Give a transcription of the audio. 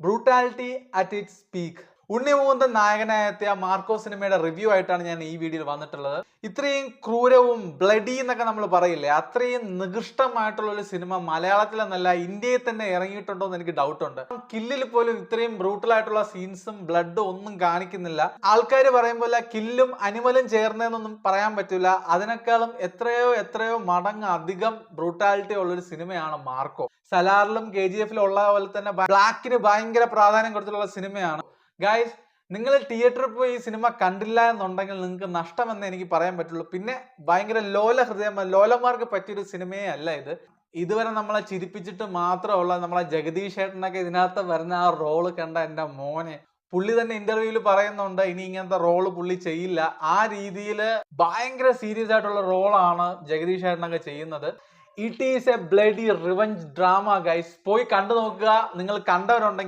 Brutality at its peak. Unni Mukundan നായകനായി എത്തിയ Marco സിനിമയുടെ റിവ്യൂ ആയിട്ടാണ് ഞാൻ ഈ വീഡിയോയിൽ വന്നിട്ടുള്ളത്. ഇത്രയും ക്രൂരവും ബ്ലഡി എന്നൊക്കെ നമ്മൾ പറയില്ലേ, അത്രയും നികൃഷ്ടമായിട്ടുള്ള ഒരു സിനിമ മലയാളത്തിലെന്നല്ല ഇന്ത്യയിൽ തന്നെ ഇറങ്ങിയിട്ടുണ്ടോ എന്ന് എനിക്ക് ഡൗട്ട് ഉണ്ട്. കില്ലിൽ പോലും ഇത്രയും ബ്രൂട്ടൽ ആയിട്ടുള്ള സീൻസും ബ്ലഡും ഒന്നും കാണിക്കുന്നില്ല. ആൾക്കാർ പറയുമ്പോൾ കില്ലും അനിമലും ചേർന്നതെന്നൊന്നും പറയാൻ പറ്റില്ല. അതിനേക്കാളും എത്രയോ മടങ്ങ് അധികം ബ്രൂട്ടാലിറ്റി ഉള്ളൊരു സിനിമയാണ് മാർക്കോ. സലാറിലും KGF-ലും ഉള്ള പോലെ തന്നെ ബ്ലാക്കിന് ഭയങ്കര പ്രാധാന്യം കൊടുത്തിട്ടുള്ള സിനിമയാണ്. ഗൈസ്, നിങ്ങൾ തിയേറ്ററിൽ പോയി ഈ സിനിമ കണ്ടില്ല എന്നുണ്ടെങ്കിൽ നിങ്ങൾക്ക് നഷ്ടമെന്ന് എനിക്ക് പറയാൻ പറ്റുള്ളൂ. പിന്നെ ഭയങ്കര ലോലന്മാർക്ക് പറ്റിയൊരു സിനിമയേ അല്ല ഇത്. ഇതുവരെ നമ്മളെ ചിരിപ്പിച്ചിട്ട് മാത്രമുള്ള നമ്മളെ ജഗദീഷ് ഏട്ടനൊക്കെ ഇതിനകത്ത് വരുന്ന ആ റോള് കണ്ട എൻ്റെ മോനെ, പുള്ളി തന്നെ ഇന്റർവ്യൂവിൽ പറയുന്നുണ്ട് ഇനി ഇങ്ങനത്തെ റോള് പുള്ളി ചെയ്യില്ല. ആ രീതിയിൽ ഭയങ്കര സീരിയസ് ആയിട്ടുള്ള റോളാണ് ജഗദീഷ് ഏട്ടനൊക്കെ ചെയ്യുന്നത്. It is A bloody revenge drama guys. പോയി കണ്ടു നോക്കുക. നിങ്ങൾ കണ്ടവരുണ്ടെങ്കിൽ